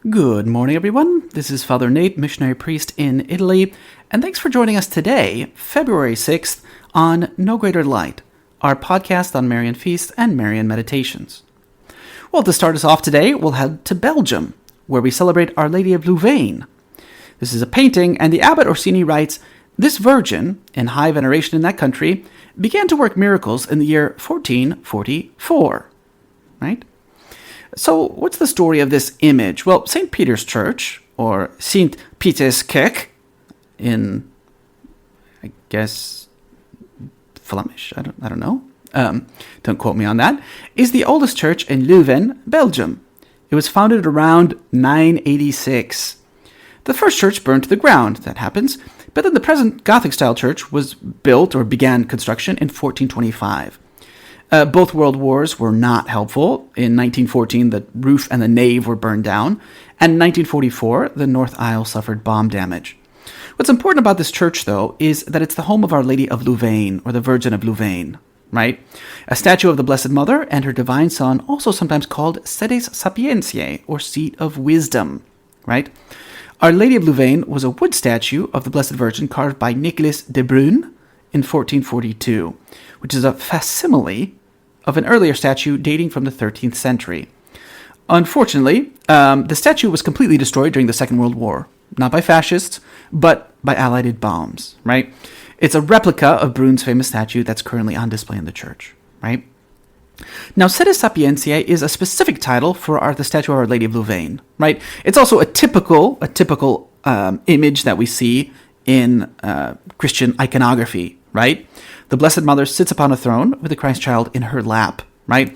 Good morning, everyone. This is Father Nate, missionary priest in Italy, and thanks for joining us today, February 6th, on No Greater Light, our podcast on Marian feasts and Marian meditations. Well, to start us off today, we'll head to Belgium, where we celebrate Our Lady of Louvain. This is a painting, and the abbot Orsini writes, "This virgin, in high veneration in that country, began to work miracles in the year 1444." Right? So, what's the story of this image? Well, St. Peter's Church, or Sint Pieters Kerk, in, I guess, Flemish, I don't know, don't quote me on that, is the oldest church in Louvain, Belgium. It was founded around 986. The first church burned to the ground, that happens, but then the present Gothic-style church was built or began construction in 1425. Both world wars were not helpful. In 1914, the roof and the nave were burned down, and in 1944, the north aisle suffered bomb damage. What's important about this church, though, is that it's the home of Our Lady of Louvain, or the Virgin of Louvain, right? A statue of the Blessed Mother and her Divine Son, also sometimes called Sedes Sapientiae, or Seat of Wisdom, right? Our Lady of Louvain was a wood statue of the Blessed Virgin carved by Nicolas de Bruyne in 1442, which is a facsimile of an earlier statue dating from the 13th century. Unfortunately, the statue was completely destroyed during the Second World War, not by fascists, but by Allied bombs, right? It's a replica of Bruyne's famous statue that's currently on display in the church, right? Now, Sedes Sapientiae is a specific title for the statue of Our Lady of Louvain, right? It's also a typical image that we see in Christian iconography, right? The Blessed Mother sits upon a throne with the Christ child in her lap, right?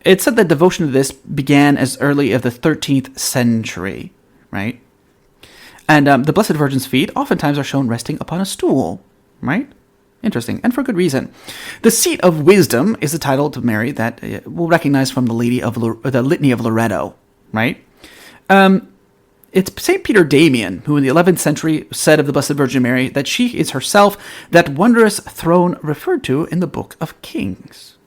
It's said that devotion to this began as early as the 13th century, right? And the Blessed Virgin's feet oftentimes are shown resting upon a stool, right? Interesting, and for good reason. The Seat of Wisdom is the title to Mary that we'll recognize from the Litany of Loretto, right? It's St. Peter Damian, who in the 11th century said of the Blessed Virgin Mary that she is herself that wondrous throne referred to in the Book of Kings.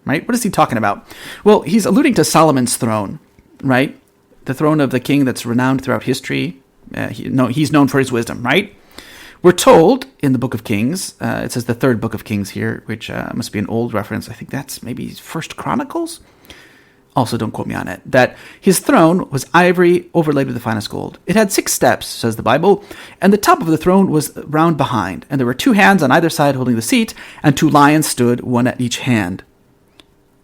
Right? What is he talking about? Well, he's alluding to Solomon's throne, right? The throne of the king that's renowned throughout history. He's known for his wisdom, right? We're told in the Book of Kings, it says the third Book of Kings here, which must be an old reference. I think that's maybe First Chronicles. Also, don't quote me on it, that his throne was ivory overlaid with the finest gold. It had 6 steps, says the Bible, and the top of the throne was round behind, and there were 2 hands on either side holding the seat, and 2 lions stood, one at each hand.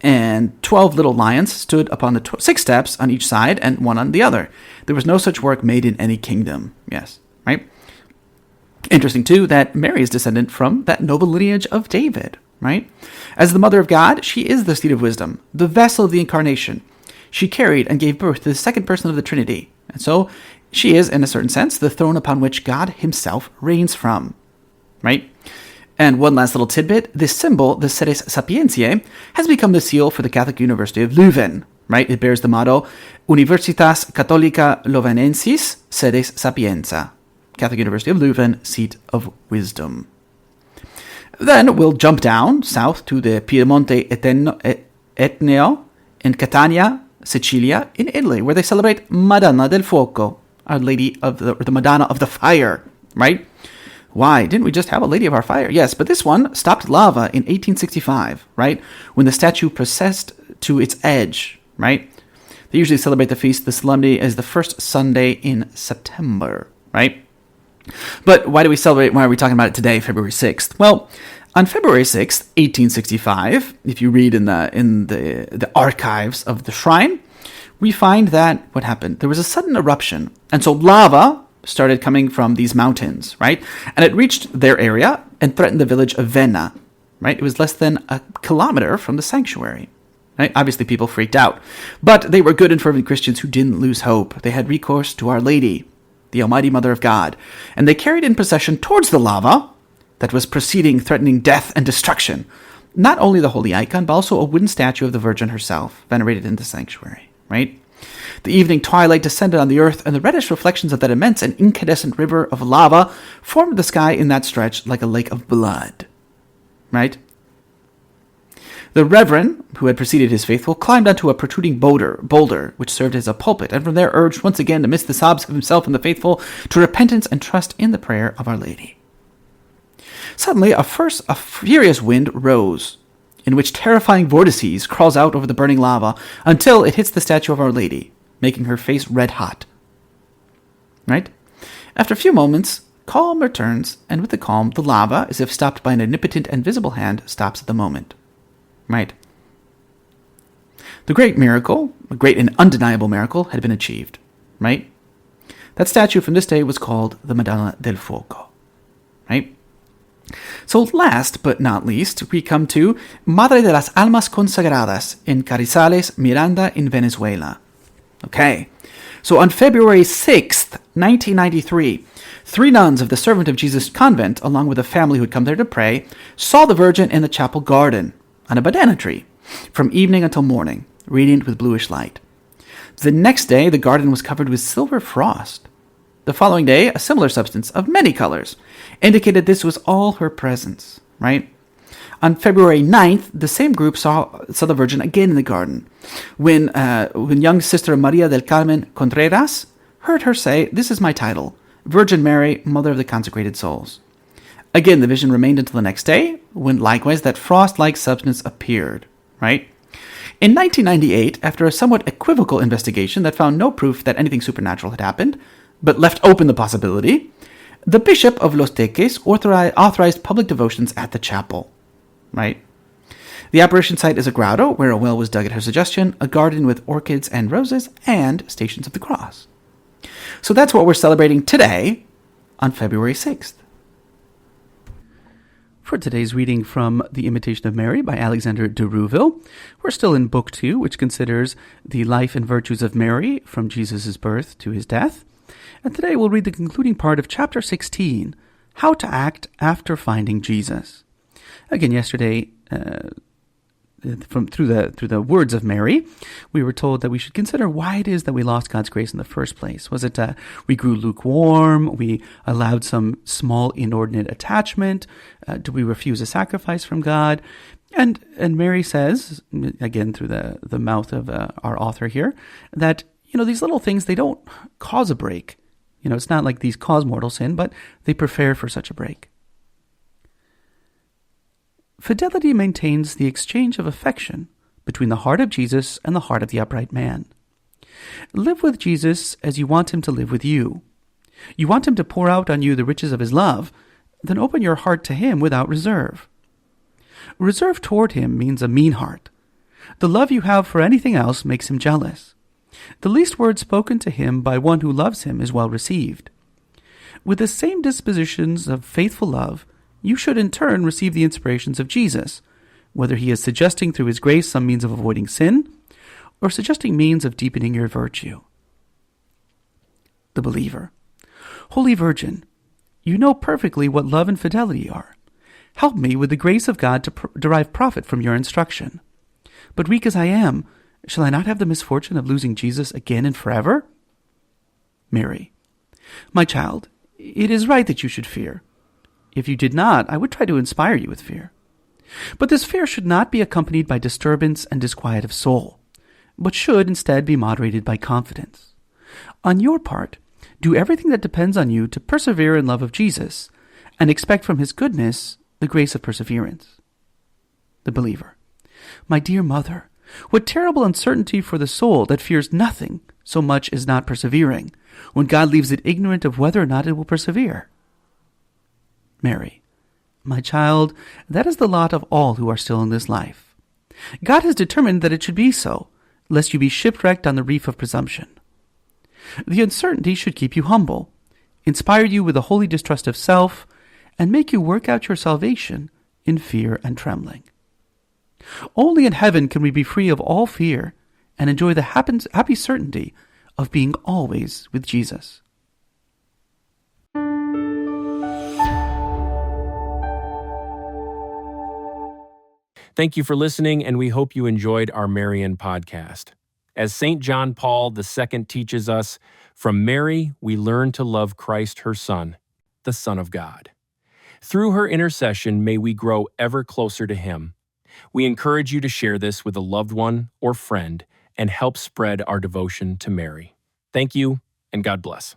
And 12 little lions stood upon the 6 steps on each side, and one on the other. There was no such work made in any kingdom. Yes, right? Interesting, too, that Mary is descendant from that noble lineage of David, right? As the Mother of God, she is the seat of wisdom, the vessel of the Incarnation. She carried and gave birth to the second person of the Trinity. And so she is, in a certain sense, the throne upon which God himself reigns from, right? And one last little tidbit, this symbol, the Sedes Sapientiae, has become the seal for the Catholic University of Louvain, right? It bears the motto, Universitas Catholica Louvainensis Sedes Sapienza, Catholic University of Louvain, Seat of Wisdom. Then we'll jump down south to the Piemonte Etneo in Catania, Sicilia, in Italy, where they celebrate Madonna del Fuoco, Our Lady of the Madonna of the Fire, right? Why? Didn't we just have a Lady of our Fire? Yes, but this one stopped lava in 1865, right? When the statue processed to its edge, right? They usually celebrate the feast, the solemnity, as the first Sunday in September, right? But why do we celebrate? Why are we talking about it today, February 6th? Well, on February 6th, 1865, if you read in the archives of the shrine, we find that what happened? There was a sudden eruption, and so lava started coming from these mountains, right? And it reached their area and threatened the village of Venna, right? It was less than a kilometer from the sanctuary, right? Obviously, people freaked out, but they were good and fervent Christians who didn't lose hope. They had recourse to Our Lady, the Almighty Mother of God, and they carried in procession towards the lava that was proceeding, threatening death and destruction, not only the holy icon, but also a wooden statue of the Virgin herself, venerated in the sanctuary, right? The evening twilight descended on the earth, and the reddish reflections of that immense and incandescent river of lava formed the sky in that stretch like a lake of blood, right? The reverend, who had preceded his faithful, climbed onto a protruding boulder, which served as a pulpit, and from there urged once again, amidst the sobs of himself and the faithful, to repentance and trust in the prayer of Our Lady. Suddenly, a furious wind rose, in which terrifying vortices crawls out over the burning lava until it hits the statue of Our Lady, making her face red hot. Right? After a few moments, calm returns, and with the calm, the lava, as if stopped by an omnipotent and visible hand, stops at the moment. Right? The great miracle, a great and undeniable miracle, had been achieved. Right? That statue from this day was called the Madonna del Fuoco. Right? So last but not least, we come to Madre de las Almas Consagradas in Carrizales, Miranda in Venezuela. Okay, so on February 6th, 1993, 3 nuns of the Servant of Jesus convent, along with a family who had come there to pray, saw the Virgin in the chapel garden on a banana tree from evening until morning, radiant with bluish light. The next day, the garden was covered with silver frost. The following day, a similar substance of many colors indicated this was all her presence, right? On February 9th, the same group saw the Virgin again in the garden when young Sister Maria del Carmen Contreras heard her say, "This is my title, Virgin Mary, Mother of the Consecrated Souls." Again, the vision remained until the next day, when likewise that frost-like substance appeared, right? In 1998, after a somewhat equivocal investigation that found no proof that anything supernatural had happened, but left open the possibility, the Bishop of Los Teques authorized public devotions at the chapel, right? The apparition site is a grotto where a well was dug at her suggestion, a garden with orchids and roses, and Stations of the Cross. So that's what we're celebrating today on February 6th. For today's reading from The Imitation of Mary by Alexander de Rouville, we're still in Book 2, which considers the life and virtues of Mary from Jesus' birth to his death. And today we'll read the concluding part of Chapter 16, How to Act After Finding Jesus. Again, yesterday, through the words of Mary, we were told that we should consider why it is that we lost God's grace in the first place. Was it we grew lukewarm? We allowed some small inordinate attachment? Do we refuse a sacrifice from God? And Mary says, again through the mouth of our author here, that these little things, they don't cause a break. It's not like these cause mortal sin, but they prepare for such a break. Fidelity maintains the exchange of affection between the heart of Jesus and the heart of the upright man. Live with Jesus as you want him to live with you. You want him to pour out on you the riches of his love, then open your heart to him without reserve. Reserve toward him means a mean heart. The love you have for anything else makes him jealous. The least word spoken to him by one who loves him is well received. With the same dispositions of faithful love, you should in turn receive the inspirations of Jesus, whether he is suggesting through his grace some means of avoiding sin, or suggesting means of deepening your virtue. The believer. Holy Virgin, you know perfectly what love and fidelity are. Help me with the grace of God to derive profit from your instruction. But weak as I am, shall I not have the misfortune of losing Jesus again and forever? Mary. My child, it is right that you should fear. If you did not, I would try to inspire you with fear. But this fear should not be accompanied by disturbance and disquiet of soul, but should instead be moderated by confidence. On your part, do everything that depends on you to persevere in love of Jesus, and expect from his goodness the grace of perseverance. The believer. My dear mother, what terrible uncertainty for the soul that fears nothing so much as not persevering, when God leaves it ignorant of whether or not it will persevere. Mary. My child, that is the lot of all who are still in this life. God has determined that it should be so, lest you be shipwrecked on the reef of presumption. The uncertainty should keep you humble, inspire you with a holy distrust of self, and make you work out your salvation in fear and trembling. Only in heaven can we be free of all fear and enjoy the happy certainty of being always with Jesus. Thank you for listening, and we hope you enjoyed our Marian podcast. As St. John Paul II teaches us, from Mary we learn to love Christ, her Son, the Son of God. Through her intercession, may we grow ever closer to him. We encourage you to share this with a loved one or friend and help spread our devotion to Mary. Thank you, and God bless.